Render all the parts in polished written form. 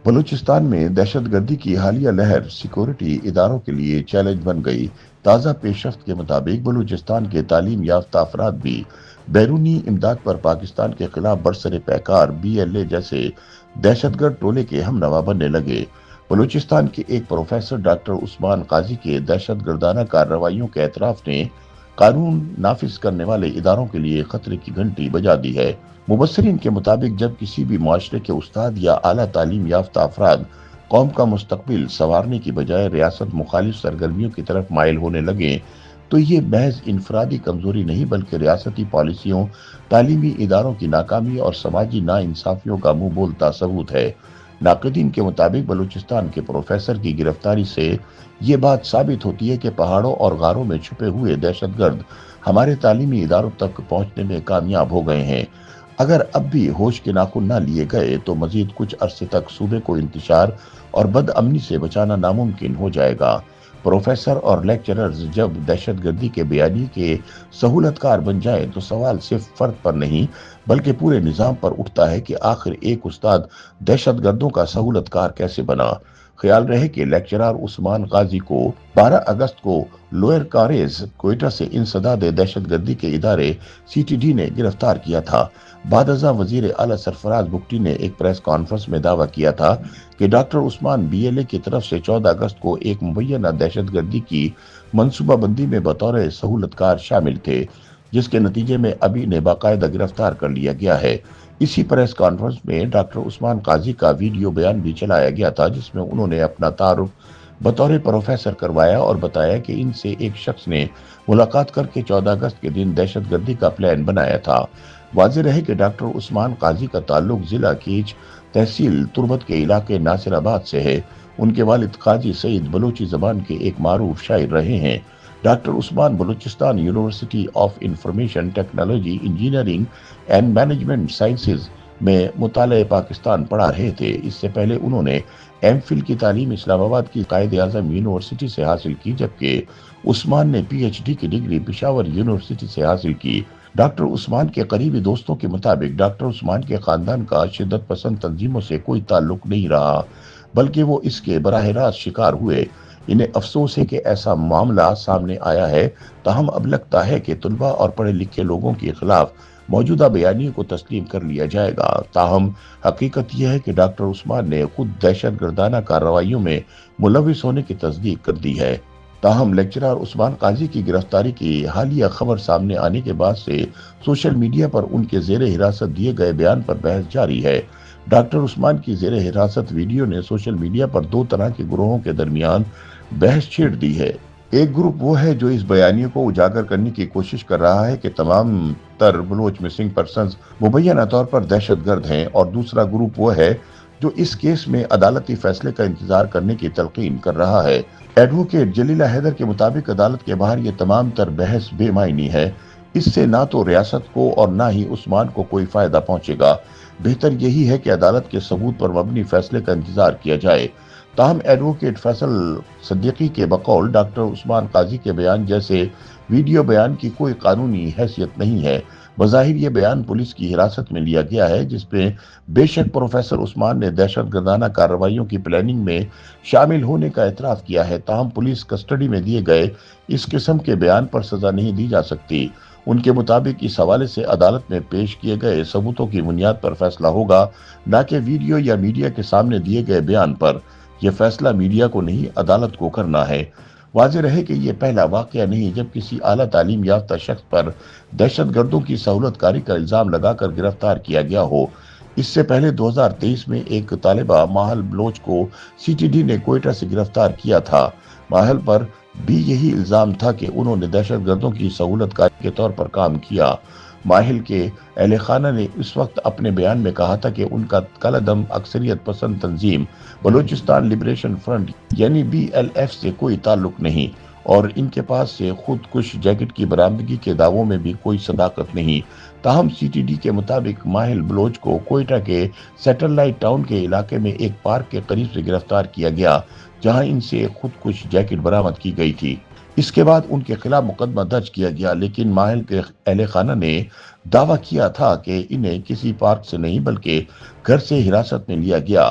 بلوچستان میں دہشت گردی کی حالیہ لہر سیکورٹی اداروں کے لیے چیلنج بن گئی۔ تازہ پیشرفت کے مطابق بلوچستان کے تعلیم یافتہ افراد بھی بیرونی امداد پر پاکستان کے خلاف برسر پیکار BLA جیسے دہشت گرد ٹولے کے ہم نوا بننے لگے۔ بلوچستان کے ایک پروفیسر ڈاکٹر عثمان قاضی کے دہشت گردانہ کارروائیوں کے اعتراف نے قانون نافذ کرنے والے اداروں کے لیے خطرے کی گھنٹی بجا دی ہے۔ مبصرین کے مطابق جب کسی بھی معاشرے کے استاد یا اعلیٰ تعلیم یافتہ افراد قوم کا مستقبل سنوارنے کی بجائے ریاست مخالف سرگرمیوں کی طرف مائل ہونے لگے تو یہ محض انفرادی کمزوری نہیں بلکہ ریاستی پالیسیوں، تعلیمی اداروں کی ناکامی اور سماجی ناانصافیوں کا منہ بولتا ثبوت ہے۔ ناقدین کے مطابق بلوچستان کے پروفیسر کی گرفتاری سے یہ بات ثابت ہوتی ہے کہ پہاڑوں اور غاروں میں چھپے ہوئے دہشت گرد ہمارے تعلیمی اداروں تک پہنچنے میں کامیاب ہو گئے ہیں۔ اگر اب بھی ہوش کے ناخن نہ لیے گئے تو مزید کچھ عرصے تک صوبے کو انتشار اور بد امنی سے بچانا ناممکن ہو جائے گا۔ پروفیسر اور لیکچررز جب دہشت گردی کے بیانی کے سہولت کار بن جائیں تو سوال صرف فرد پر نہیں بلکہ پورے نظام پر اٹھتا ہے کہ آخر ایک استاد دہشت گردوں کا سہولت کار کیسے بنا۔ خیال رہے کہ لیکچرر عثمان قاضی کو 12 اگست کو لوئر کاریز کوئٹہ سے انسداد دہشت گردی کے ادارے CTD نے گرفتار کیا تھا۔ بعد ازاں وزیر اعلیٰ سرفراز بگٹی نے ایک پریس کانفرنس میں دعویٰ کیا تھا کہ ڈاکٹر عثمان BLA کی طرف سے 14 اگست کو ایک مبینہ دہشت گردی کی منصوبہ بندی میں بطور سہولت کار شامل تھے، جس کے نتیجے میں ابھی نے باقاعدہ گرفتار کر لیا گیا ہے۔ اسی پریس کانفرنس میں ڈاکٹر عثمان قاضی کا ویڈیو بیان بھی چلایا گیا تھا جس میں انہوں نے اپنا تعارف بطور پروفیسر کروایا اور بتایا کہ ان سے ایک شخص نے ملاقات کر کے 14 اگست کے دن دہشت گردی کا پلان بنایا تھا۔ واضح رہے کہ ڈاکٹر عثمان قاضی کا تعلق ضلع کیچ تحصیل تربت کے علاقے ناصر آباد سے ہے۔ ان کے والد قاضی سعید بلوچی زبان کے ایک معروف شاعر رہے ہیں۔ Doctor Usman Balochistan university of information technology engineering and management sciences میں مطالعہ پاکستان پڑھا رہے تھے۔ اس سے پہلے انہوں نے MPhil کی تعلیم اسلام آباد کی قائد اعظم یونیورسٹی سے حاصل کی، جبکہ عثمان نے PhD کی ڈگری پشاور یونیورسٹی سے حاصل کی۔ ڈاکٹر عثمان کے قریبی دوستوں کے مطابق ڈاکٹر عثمان کے خاندان کا شدت پسند تنظیموں سے کوئی تعلق نہیں رہا بلکہ وہ اس کے براہ راست شکار ہوئے۔ انہیں افسوس ہے کہ ایسا معاملہ سامنے آیا ہے، تاہم اب لگتا ہے کہ طلباء اور پڑھے لکھے لوگوں کے خلاف موجودہ بیانیے کو تسلیم کر لیا جائے گا۔ تاہم حقیقت یہ ہے کہ ڈاکٹر عثمان نے خود دہشت گردانہ کارروائیوں میں ملوث ہونے کی تصدیق کر دی ہے۔ تاہم لیکچرر عثمان قاضی کی گرفتاری کی حالیہ خبر سامنے آنے کے بعد سے سوشل میڈیا پر ان کے زیر حراست دیے گئے بیان پر بحث جاری ہے۔ ڈاکٹر عثمان کی زیر حراست ویڈیو نے سوشل میڈیا پر دو طرح کے گروہوں کے درمیان بحث چھیڑ دی ہے۔ ایک گروپ وہ ہے جو اس بیانیے کو اجاگر کرنے کی کوشش کر رہا ہے کہ تمام تر بلوچ مسنگ پرسنز مبینہ طور پر دہشت گرد ہیں، اور دوسرا گروپ وہ ہے جو اس کیس میں عدالتی فیصلے کا انتظار کرنے کی تلقین کر رہا ہے۔ ایڈوکیٹ جلیلہ حیدر کے مطابق عدالت کے باہر یہ تمام تر بحث بے معنی ہے۔ اس سے نہ تو ریاست کو اور نہ ہی عثمان کو کوئی فائدہ پہنچے گا۔ بہتر یہی ہے کہ عدالت کے ثبوت پر مبنی فیصلے کا انتظار کیا جائے۔ تاہم ایڈوکیٹ فیصل صدیقی کے بقول ڈاکٹر عثمان قاضی کے بیان جیسے ویڈیو بیان کی کوئی قانونی حیثیت نہیں ہے۔ بظاہر یہ بیان پولیس کی حراست میں لیا گیا ہے، جس میں بے شک پروفیسر عثمان نے دہشت گردانہ کارروائیوں کی پلاننگ میں شامل ہونے کا اعتراف کیا ہے۔ تاہم پولیس کسٹڈی میں دیے گئے اس قسم کے بیان پر سزا نہیں دی جا سکتی۔ ان کے مطابق اس حوالے سے عدالت میں پیش کیے گئے ثبوتوں کی بنیاد پر فیصلہ ہوگا، نہ کہ ویڈیو یا میڈیا کے سامنے دیے گئے بیان پر۔ یہ فیصلہ میڈیا کو نہیں، عدالت کو کرنا ہے۔ واضح رہے کہ یہ پہلا واقعہ نہیں جب کسی اعلیٰ تعلیم یافتہ شخص پر دہشت گردوں کی سہولت کاری کا الزام لگا کر گرفتار کیا گیا ہو۔ اس سے پہلے 2023 میں ایک طالبہ ماہل بلوچ کو CTD نے کوئٹہ سے گرفتار کیا تھا۔ ماہل پر بھی یہی الزام تھا کہ انہوں نے دہشت گردوں کی سہولت کاری کے طور پر کام کیا۔ ماہل کے اہل خانہ نے اس وقت اپنے بیان میں کہا تھا کہ ان کا کالعدم اکثریت پسند تنظیم بلوچستان لبریشن فرنٹ یعنی BLF سے کوئی تعلق نہیں، اور ان کے پاس سے خود کش جیکٹ کی برآمدگی کے دعووں میں بھی کوئی صداقت نہیں۔ تاہم CTD کے مطابق ماہل بلوچ کو کوئٹہ کے سیٹلائٹ ٹاؤن کے علاقے میں ایک پارک کے قریب سے گرفتار کیا گیا، جہاں ان سے خود کش جیکٹ برآمد کی گئی تھی۔ اس کے بعد ان کے خلاف مقدمہ درج کیا گیا، لیکن ماہل کے اہل خانہ نے دعویٰ کیا تھا کہ انہیں کسی پارک سے نہیں بلکہ گھر سے حراست میں لیا گیا۔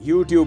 YouTube